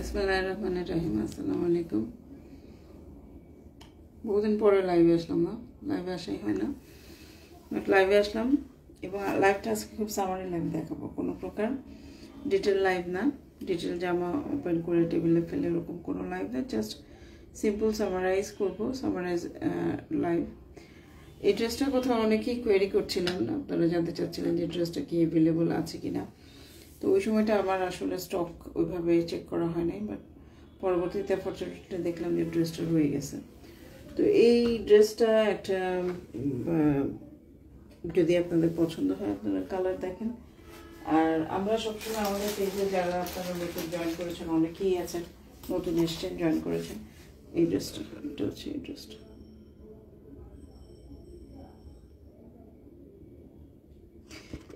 বিসমিল্লাহিররহমানিররহিম। আসসালামু আলাইকুম। বহুদিন পরে লাইভে আসলাম না, লাইভে আসাই হয় না, বাট লাইভে আসলাম এবং লাইভটা আজকে খুব সামারি লাইভ দেখাবো, কোনো প্রকার ডিটেল লাইভ না, ডিটেল জামা ওপেন করে টেবিলে ফেলে এরকম কোনো লাইভ না, জাস্ট সিম্পল সামারাইজ করবো, সামারাইজ লাইভ। এই ড্রেসটার কথা অনেকেই কোয়েরি করছিলেন, আপনারা জানতে চাচ্ছিলেন যে ড্রেসটা কি অ্যাভেলেবল আছে কিনা। তো ওই সময়টা আমার আসলে স্টক ওইভাবে চেক করা হয় নাই, বাট পরবর্তীতে অপরচুনিটিটা দেখলাম যে ড্রেসটা রয়ে গেছে। তো এই ড্রেসটা একটা যদি আপনাদের পছন্দ হয় আপনারা কালার দেখেন। আর আমরা সবসময় আমাদের পেজে যারা আপনারা নতুন জয়েন করেছেন, অনেকেই আছেন নতুন এসছেন, জয়েন করেছেন। এই ড্রেসটা, এটা হচ্ছে এই ড্রেসটা।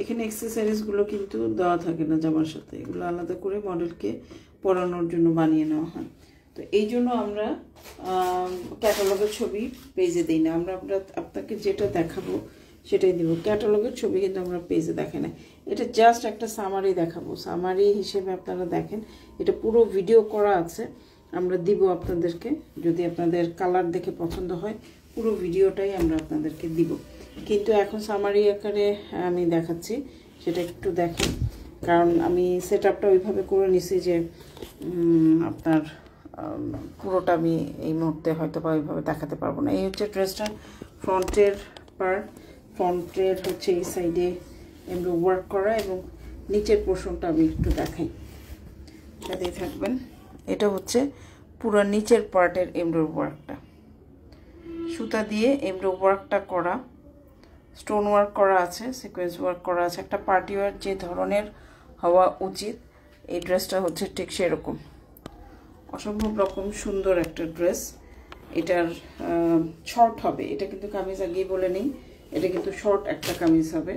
এখানে অ্যাক্সেসরিজগুলো কিন্তু দেওয়া থাকে না জামার সাথে, এগুলো আলাদা করে মডেলকে পরানোর জন্য বানিয়ে নেওয়া হয়। তো এই জন্য আমরা ক্যাটালগের ছবি পেজে দিই না, আমরা আপনাকে যেটা দেখাবো সেটাই দিব। ক্যাটালগের ছবি কিন্তু আমরা পেজে দেখাই না, এটা জাস্ট একটা সামারি দেখাবো, সামারি হিসেবে আপনারা দেখেন। এটা পুরো ভিডিও করা আছে, আমরা দিব আপনাদেরকে। যদি আপনাদের কালার দেখে পছন্দ হয় পুরো ভিডিওটাই আমরা আপনাদেরকে দিব, কিন্তু এখন সামারি আকারে আমি দেখাচ্ছি, সেটা একটু দেখেন। কারণ আমি সেট আপটা ওইভাবে করে নিছি যে আপনার পুরোটা আমি এই মুহূর্তে হয়তো বা ওইভাবে দেখাতে পারবো না। এই হচ্ছে ড্রেসটার ফ্রন্টের পার্ট, ফ্রন্টের হচ্ছে এই সাইডে এমনি ওয়ার্ক করা, এবং নিচের পোর্শনটা আমি একটু দেখাই, সাথেই থাকবেন। এটা হচ্ছে পুরো নিচের পার্টের এমব্রো ওয়ার্কটা, সুতা দিয়ে এমব্রো ওয়ার্কটা করা, স্টোন ওয়ার্ক করা আছে, সিকোয়েন্স ওয়ার্ক করা আছে। একটা পার্টি ওয়ার যে ধরনের হওয়া উচিত এই ড্রেসটা হচ্ছে ঠিক সেরকম, অসম্ভব রকম সুন্দর একটা ড্রেস। এটার শর্ট হবে, এটা কিন্তু কামিজ আগেই বলে নেই, এটা কিন্তু শর্ট একটা কামিজ হবে।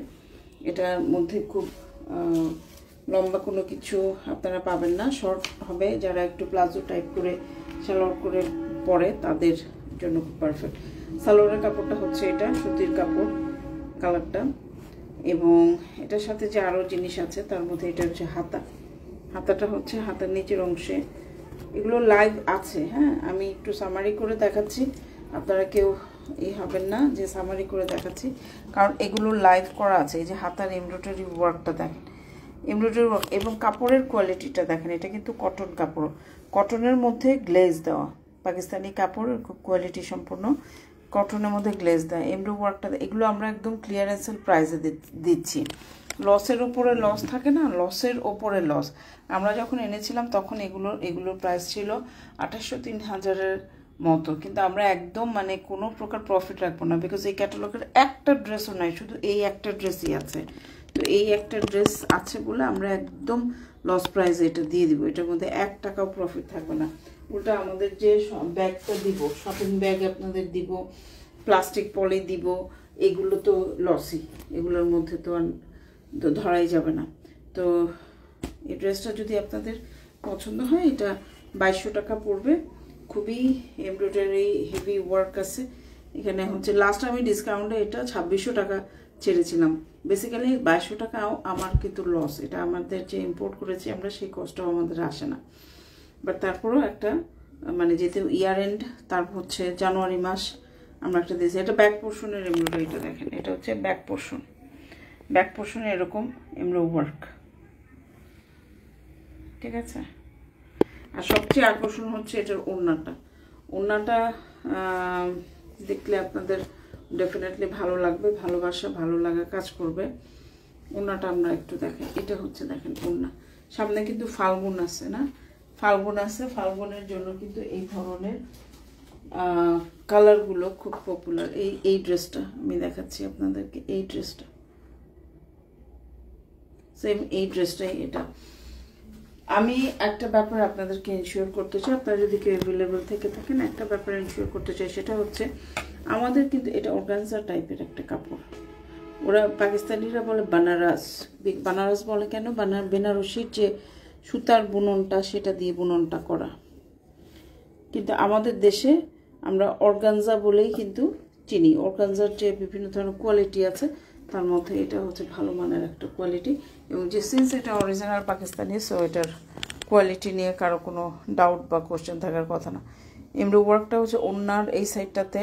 এটার মধ্যে খুব লম্বা কোনো কিছু আপনারা পাবেন না, শর্ট হবে। যারা একটু প্লাজো টাইপ করে সালোয়ার করে পরে তাদের জন্য খুব পারফেক্ট। সালোয়ারের কাপড়টা হচ্ছে এটা সুতির কাপড়, কালারটা। এবং এটার সাথে যে আরও জিনিস আছে তার মধ্যে এটা হচ্ছে হাতা, হাতাটা হচ্ছে হাতার নিচের অংশে। এগুলো লাইভ আছে, হ্যাঁ, আমি একটু সামারি করে দেখাচ্ছি, আপনারা কেউ হবেন না যে সামারি করে দেখাচ্ছি, কারণ এগুলো লাইভ করা আছে। এই যে হাতার এমব্রয়ডারি ওয়ার্কটা দেখেন, এমব্রয়ডারি ওয়ার্ক, এবং কাপড়ের কোয়ালিটিটা দেখেন। এটা কিন্তু কটন কাপড়, কটনের মধ্যে গ্লেজ দেওয়া, পাকিস্তানি কাপড়, খুব কোয়ালিটি সম্পূর্ণ, কটনের মধ্যে গ্লেজ দেওয়া, এমব্রয়ডারি ওয়ার্কটা। এগুলো আমরা একদম ক্লিয়ারেন্সের প্রাইসে দিচ্ছি। লসের ওপরে লস থাকে না, লসের ওপরে লস। আমরা যখন এনেছিলাম তখন এগুলোর প্রাইস ছিল 2800-3000 মতো, কিন্তু আমরা একদম মানে কোনো প্রকার প্রফিট রাখবো না, বিকজ এই ক্যাটালগের একটা ড্রেসও নাই, শুধু এই একটা ড্রেসই আছে। তো এই একটা ড্রেস আছে বলে আমরা একদম লস প্রাইসে এটা দিয়ে দিব, এটার মধ্যে 1 টাকাও প্রফিট থাকবে না। উল্টা আমাদের যে ব্যাগটা দিব, শপিং ব্যাগ আপনাদের দিব, প্লাস্টিক পলি দিব, এগুলো তো লসই, এগুলোর মধ্যে তো আর ধরাই যাবে না। তো এই ড্রেসটা যদি আপনাদের পছন্দ হয়, এটা 2200 টাকা পড়বে। খুবই এমব্রয়ডারি হেভি ওয়ার্ক আছে এখানে। হচ্ছে লাস্ট আমি ডিসকাউন্টে এটা 2600 টাকা ছেড়েছিলাম। বেসিক্যালি 2200 টাকাও আমার কিন্তু লস, এটা আমাদের যে ইম্পোর্ট করেছি আমরা সেই কষ্টও আমাদের আসে না, বাট তারপরেও একটা মানে যেহেতু ইয়ার এন্ড, তারপর হচ্ছে জানুয়ারি মাস আমরা একটা দিয়েছি। এটা ব্যাক পোর্শনের এমব্রয়ডারিটা দেখেন, এটা হচ্ছে ব্যাক পোর্শন, ব্যাক পোর্শনে এরকম এমব্রয়ডারি ওয়ার্ক, ঠিক আছে। আর সবচেয়ে আকর্ষণ হচ্ছে এটার ওড়নাটা, ওড়নাটা দেখলে আপনাদের ডেফিনেটলি ভালো লাগবে, ভালোবাসা ভালো লাগা কাজ করবে। ওড়নাটা আমরা একটু দেখাই, এটা হচ্ছে দেখেন ওড়না, সামনে কিন্তু ফাল্গুন আছে না, ফাল্গুন আছে, ফাল্গুনের জন্য কিন্তু এই ধরনের কালারগুলো খুব পপুলার। এই ড্রেসটা আমি দেখাচ্ছি আপনাদেরকে, এই ড্রেসটা সেম, এই ড্রেসটাই এটা। আমি একটা ব্যাপার আপনাদেরকে ইনশিওর করতে চাই, আপনারা যদি কেউ অ্যাভেলেবল থেকে থাকেন, একটা ব্যাপার ইনশিওর করতে চাই, সেটা হচ্ছে আমাদের কিন্তু এটা অর্গানজা টাইপের একটা কাপড়। ওরা পাকিস্তানিরা বলে বানারস, বানারস বলে কেন, বেনারসির যে সুতার বুননটা সেটা দিয়ে বুননটা করা, কিন্তু আমাদের দেশে আমরা অর্গানজা বলেই কিন্তু চিনি। অর্গানজার যে বিভিন্ন ধরনের কোয়ালিটি আছে তার মধ্যে এটা হচ্ছে ভালো মানের একটা কোয়ালিটি, এবং যে সিন্স এটা অরিজিনাল পাকিস্তানি, সো এটার কোয়ালিটি নিয়ে কারো কোনো ডাউট বা কোশ্চেন থাকার কথা না। এমব্রয়ডারি ওয়ার্কটা হচ্ছে ওড়নার এই সাইডটাতে,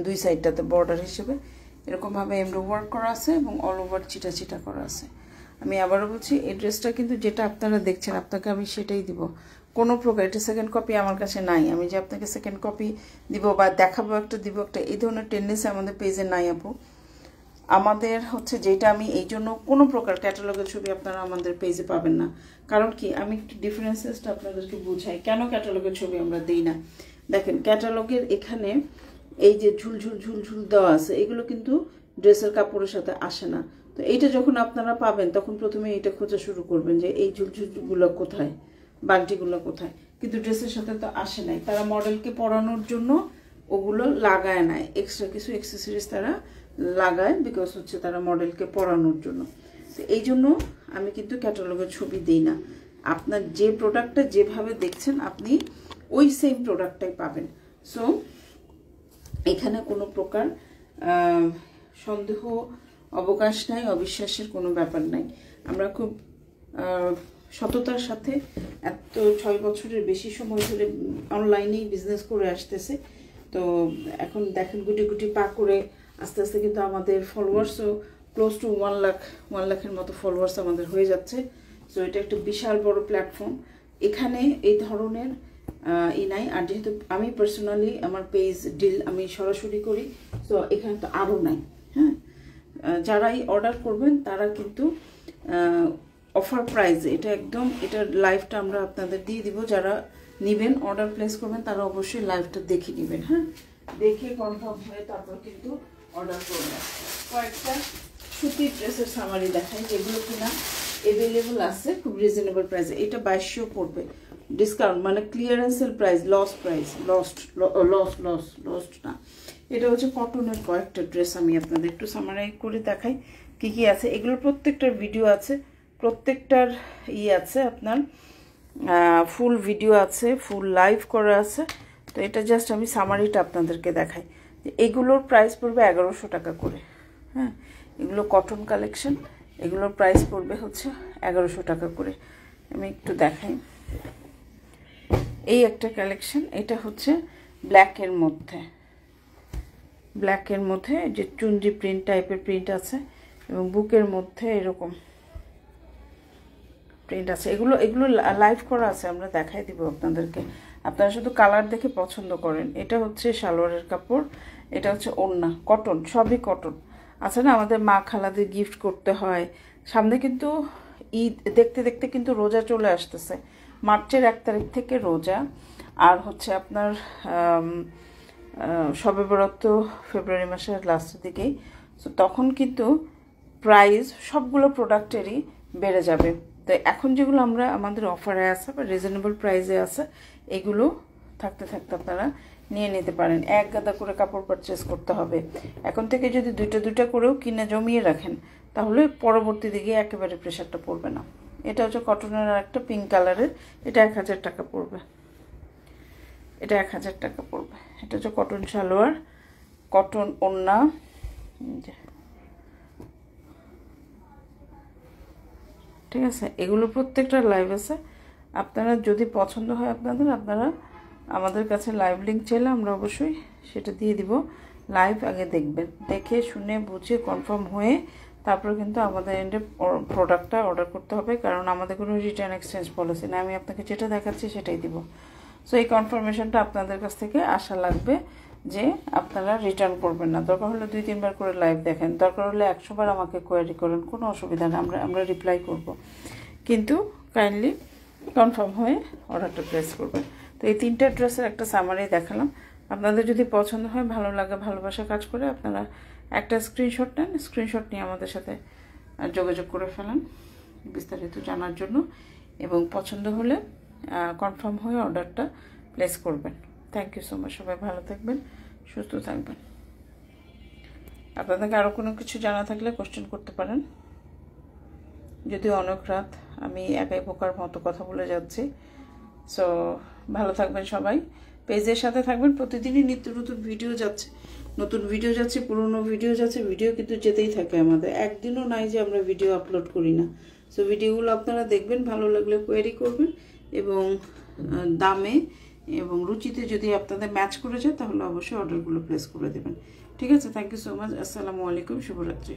দুই সাইডটাতে বর্ডার হিসেবে এরকমভাবে এমব্রয়ডারি ওয়ার্ক করা আছে এবং অল ওভার চিটা চিটা করা আছে। আমি আবারও বলছি, এই ড্রেসটা কিন্তু যেটা আপনারা দেখছেন আপনাকে আমি সেটাই দিব, কোনো প্রকার এটা সেকেন্ড কপি আমার কাছে নাই। আমি যে আপনাকে সেকেন্ড কপি দিব বা দেখাবো একটা দিব একটা, এই ধরনের টেন্ডেন্সি আমাদের পেজে নাই আপু। আমাদের হচ্ছে যেটা আমি এই জন্য কোনো প্রকার ক্যাটালগের ছবি আপনারা আমাদের পেজে পাবেন না। কারণ কি, আমি একটু ডিফারেন্সেসটা আপনাদেরকে বুঝাই কেন ক্যাটালগের ছবি আমরা দিই না। দেখেন, ক্যাটালগের এখানে এই যে ঝুলঝুল ঝুলঝুল দেওয়া আছে, এগুলো কিন্তু ড্রেসের কাপড়ের সাথে আসে না। তো এইটা যখন আপনারা পাবেন তখন প্রথমে এইটা খোঁজা শুরু করবেন যে এই ঝুলঝুলগুলো কোথায়, বালতিগুলো কোথায়, কিন্তু ড্রেসের সাথে তো আসে নাই। তারা মডেলকে পরানোর জন্য ওগুলো লাগায় নেয়, এক্সট্রা কিছু অ্যাক্সেসরিজ তারা লাগায়, বিকজ হচ্ছে তারা মডেলকে পরানোর জন্য। তো এই জন্য আমি কিন্তু ক্যাটালগের ছবি দিই না। আপনার যে প্রোডাক্টটা যেভাবে দেখছেন আপনি ওই সেম প্রোডাক্টটাই পাবেন। সো এখানে কোনো প্রকার সন্দেহ অবকাশ নাই, অবিশ্বাসের কোনো ব্যাপার নাই। আমরা খুব সততার সাথে এত 6 বছরের বেশি সময় ধরে অনলাইনেই বিজনেস করে আসতেছে। তো এখন দেখেন গুটি গুটি পা করে আস্তে আস্তে কিন্তু আমাদের ফলোয়ার্সও ক্লোজ টু 1 লাখের মতো ফলোয়ার্স আমাদের হয়ে যাচ্ছে। সো এটা একটা বিশাল বড় প্ল্যাটফর্ম। এখানে এই ধরনের নাই। আর যেহেতু আমি পার্সোনালি আমার পেজ ডিল আমি সরাসরি করি, তো এখানে তো আরও নাই। হ্যাঁ, যারাই অর্ডার করবেন তারা কিন্তু অফার প্রাইস, এটা একদম এটার লাইভটা আমরা আপনাদের দিয়ে দিব। যারা নেবেন অর্ডার প্লেস করবেন তারা অবশ্যই লাইভটা দেখে নেবেন। হ্যাঁ, দেখে কনফার্ম হয়ে তারপর কিন্তু অর্ডার করবেন। কয়েকটা সুতির ড্রেসের সামারি দেখাই যেগুলো কিনা অ্যাভেলেবল আছে খুব রিজনেবল প্রাইসে। এটা 2200 পড়বে, ডিসকাউন্ট মানে ক্লিয়ারেন্সের প্রাইস, লস্ট না। এটা হচ্ছে কটনের কয়েকটা ড্রেস, আমি আপনাদের একটু সামারাইজ করে দেখাই কি কি আছে। এগুলো প্রত্যেকটার ভিডিও আছে, প্রত্যেকটার আছে আপনার ফুল ভিডিও আছে, ফুল লাইভ করা আছে। তো এটা জাস্ট আমি সামারিটা আপনাদেরকে দেখাই। এগুলোর প্রাইস পড়বে 1100 টাকা করে। হ্যাঁ, এগুলো কটন কালেকশন, এগুলোর প্রাইস পড়বে হচ্ছে 1100 টাকা করে। আমি একটু দেখাই। এই একটা কালেকশন, এটা হচ্ছে ব্ল্যাকের মধ্যে যে চুনরি প্রিন্ট টাইপের প্রিন্ট আছে এবং বুকের মধ্যে এরকম প্রিন্ট আছে। এগুলো লাইভ করা আছে, আমরা দেখাই দিব আপনাদেরকে। আপনারা শুধু কালার দেখে পছন্দ করেন। এটা হচ্ছে সালোয়ারের কাপড়, এটা হচ্ছে ওড়না, কটন, সবই কটন। আচ্ছা না, আমাদের মা খালাদের গিফট করতে হয়। সামনে কিন্তু ঈদ, দেখতে দেখতে কিন্তু রোজা চলে আসতেছে। মার্চের 1 তারিখ থেকে রোজা, আর হচ্ছে আপনার শবে বরাত ফেব্রুয়ারি মাসের লাস্টের দিকেই। তো তখন কিন্তু প্রাইস সবগুলো প্রোডাক্টেরই বেড়ে যাবে। তো এখন যেগুলো আমরা আমাদের অফারে আছে বা রিজনেবল প্রাইসে আছে, এগুলো থাকতে থাকতে আপনারা নিয়ে নিতে পারেন। এক গাদা করে কাপড় পারচেস করতে হবে। এখন থেকে যদি দুইটা করেও কিনে জমিয়ে রাখেন তাহলে পরবর্তী দিকে একেবারে প্রেশারটা পড়বে না। এটা হচ্ছে কটনের আর একটা পিঙ্ক কালারের, এটা 1000 টাকা পড়বে। এটা 1000 টাকা পড়বে। এটা হচ্ছে কটন সালোয়ার, কটন ওড়না। ঠিক আছে, এগুলো প্রত্যেকটা লাইভ আছে। আপনারা যদি পছন্দ হয় আপনারা আমাদের কাছে লাইভ লিঙ্ক চাইলে আমরা অবশ্যই সেটা দিয়ে দিব। লাইভ আগে দেখবেন, দেখে শুনে বুঝে কনফার্ম হয়ে তারপর কিন্তু আমাদের এন্ডে প্রোডাক্টটা অর্ডার করতে হবে। কারণ আমাদের কোনো রিটার্ন এক্সচেঞ্জ পলিসি না, আমি আপনাকে যেটা দেখাচ্ছি সেটাই দিব। সো এই কনফার্মেশনটা আপনাদের কাছ থেকে আশা লাগবে যে আপনারা রিটার্ন করবেন না। দরকার হলে 2-3 বার করে লাইভ দেখেন, দরকার হলে 100 বার আমাকে কোয়ারি করেন, কোনো অসুবিধা নেই, আমরা রিপ্লাই করব। কিন্তু কাইন্ডলি কনফার্ম হয়ে অর্ডারটা প্লেস করবেন। তো এই 3টা ড্রেসের একটা সামারি দেখালাম। আপনাদের যদি পছন্দ হয়, ভালো লাগে, ভালোবাসা কাজ করে, আপনারা একটা স্ক্রিনশট নেন, স্ক্রিনশট নিয়ে আমাদের সাথে যোগাযোগ করে ফেলেন বিস্তারিত জানার জন্য, এবং পছন্দ হলে কনফার্ম হয়ে অর্ডারটা প্লেস করবেন। Thank you so much. সবাই ভালো থাকবেন, সুস্থ থাকবেন। আপনাদেরকে আরও কোনো কিছু জানা থাকলে কোশ্চেন করতে পারেন। যদিও অনেক রাত, আমি একাই বোকার মতো কথা বলে যাচ্ছি। সো ভালো থাকবেন সবাই, পেজের সাথে থাকবেন। প্রতিদিনই নিত্য নতুন ভিডিও যাচ্ছে, পুরনো ভিডিও যাচ্ছে। ভিডিও কিন্তু যেতেই থাকে আমাদের, একদিনও নাই যে আমরা ভিডিও আপলোড করি না। সো ভিডিওগুলো আপনারা দেখবেন, ভালো লাগলে কোয়েরি করবেন এবং দামে এবং রুচিতে যদি আপনাদের ম্যাচ করে যায় তাহলে অবশ্যই অর্ডারগুলো প্লেস করে দেবেন। ঠিক আছে, থ্যাংক ইউ সো মাচ। আসসালামু আলাইকুম, শুভরাত্রি।